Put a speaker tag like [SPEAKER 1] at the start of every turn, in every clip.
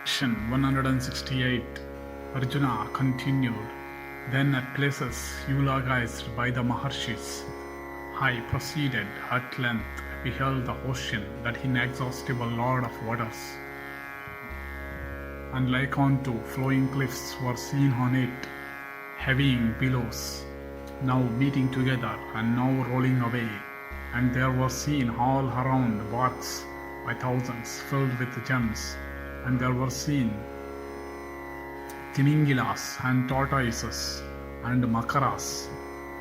[SPEAKER 1] Section 168. Arjuna continued. Then at places eulogized by the Maharshis, I proceeded at length, beheld the ocean, that inexhaustible lord of waters. And like unto flowing cliffs were seen on it, heaving billows, now meeting together and now rolling away. And there were seen all around barks by thousands filled with gems, and there were seen timingilas and tortoises and makaras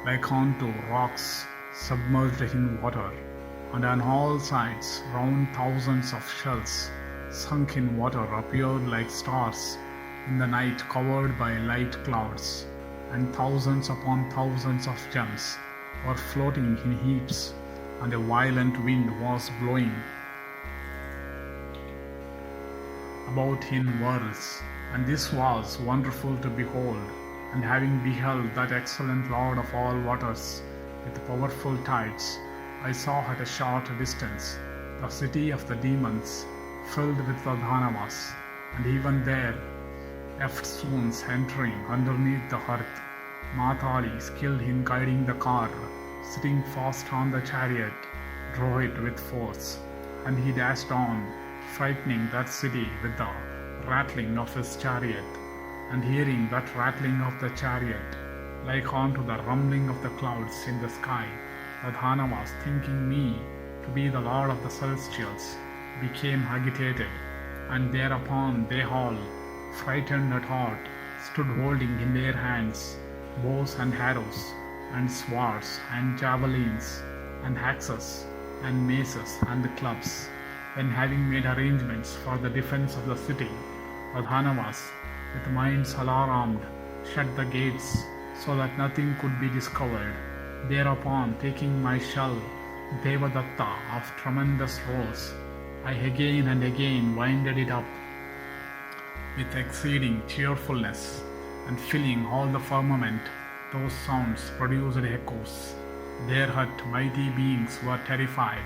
[SPEAKER 1] like unto rocks submerged in water, and on all sides round thousands of shells sunk in water appeared like stars in the night covered by light clouds, and thousands upon thousands of gems were floating in heaps, and a violent wind was blowing about in whirls. And this was wonderful to behold. And having beheld that excellent Lord of all waters with powerful tides, I saw at a short distance the city of the demons filled with the Dhanavas, and even there eftsoons entering underneath the earth, Matali, skilled in guiding the car, sitting fast on the chariot, drove it with force, and he dashed on, frightening that city with the rattling of his chariot. And hearing that rattling of the chariot, like unto the rumbling of the clouds in the sky, the Dhanavas, thinking me to be the Lord of the Celestials, became agitated, and thereupon they all, frightened at heart, stood holding in their hands bows and arrows, and swords, and javelins, and axes, and maces, and clubs. Then, having made arrangements for the defense of the city, the Dhanavas, with minds alarmed, shut the gates so that nothing could be discovered. Thereupon, taking my shell, Devadatta, of tremendous roars, I again and again winded it up with exceeding cheerfulness, and filling all the firmament, those sounds produced echoes. Thereat mighty beings were terrified,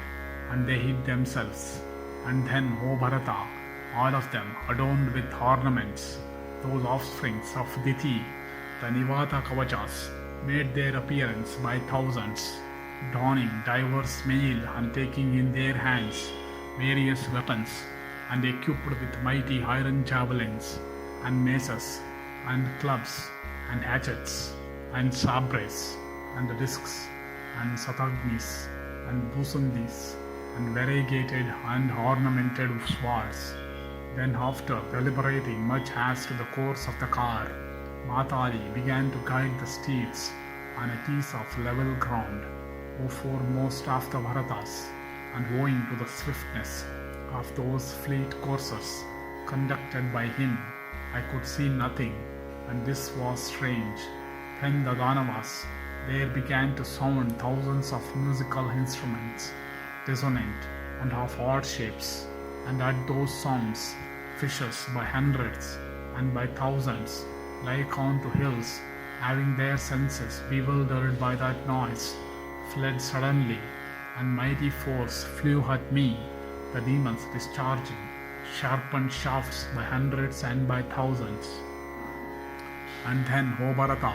[SPEAKER 1] and they hid themselves. And then, O Bharata, all of them adorned with ornaments, those offsprings of Diti, the Nivata-Kavachas, made their appearance by thousands, donning diverse mail and taking in their hands various weapons, and equipped with mighty iron javelins, and maces, and clubs, and hatchets, and sabres, and discs, and satagnis, and busundis, and variegated and ornamented swords. Then, after deliberating much as to the course of the car, Matali began to guide the steeds on a piece of level ground, O foremost of the Bharatas, and owing to the swiftness of those fleet coursers conducted by him, I could see nothing, and this was strange. Then the Dhanavas there began to sound thousands of musical instruments, dissonant and of odd shapes, and at those sounds fishes by hundreds and by thousands, like unto hills, having their senses bewildered by that noise, fled suddenly, and mighty force flew at me, the demons discharging sharpened shafts by hundreds and by thousands. And then, O Bharata,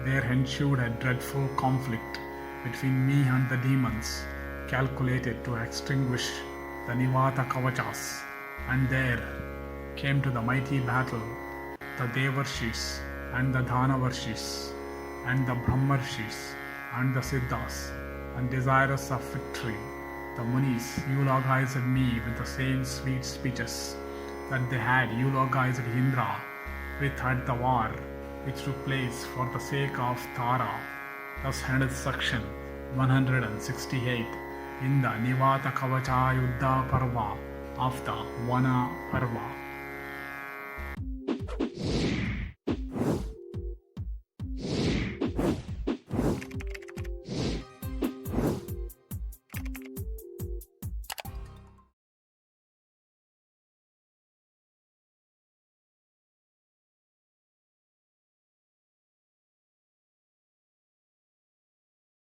[SPEAKER 1] there ensued a dreadful conflict between me and the demons, calculated to extinguish the Nivata-Kavachas. And there came to the mighty battle the Devarshis, and the Dhanavarshis, and the Brahmarshis, and the Siddhas, and desirous of victory, the Munis eulogized me with the same sweet speeches that they had eulogized Indra with at the war which took place for the sake of Tara. Thus ended section 168 in the Nivata-Kavacha-yuddha Parva of the Vana Parva.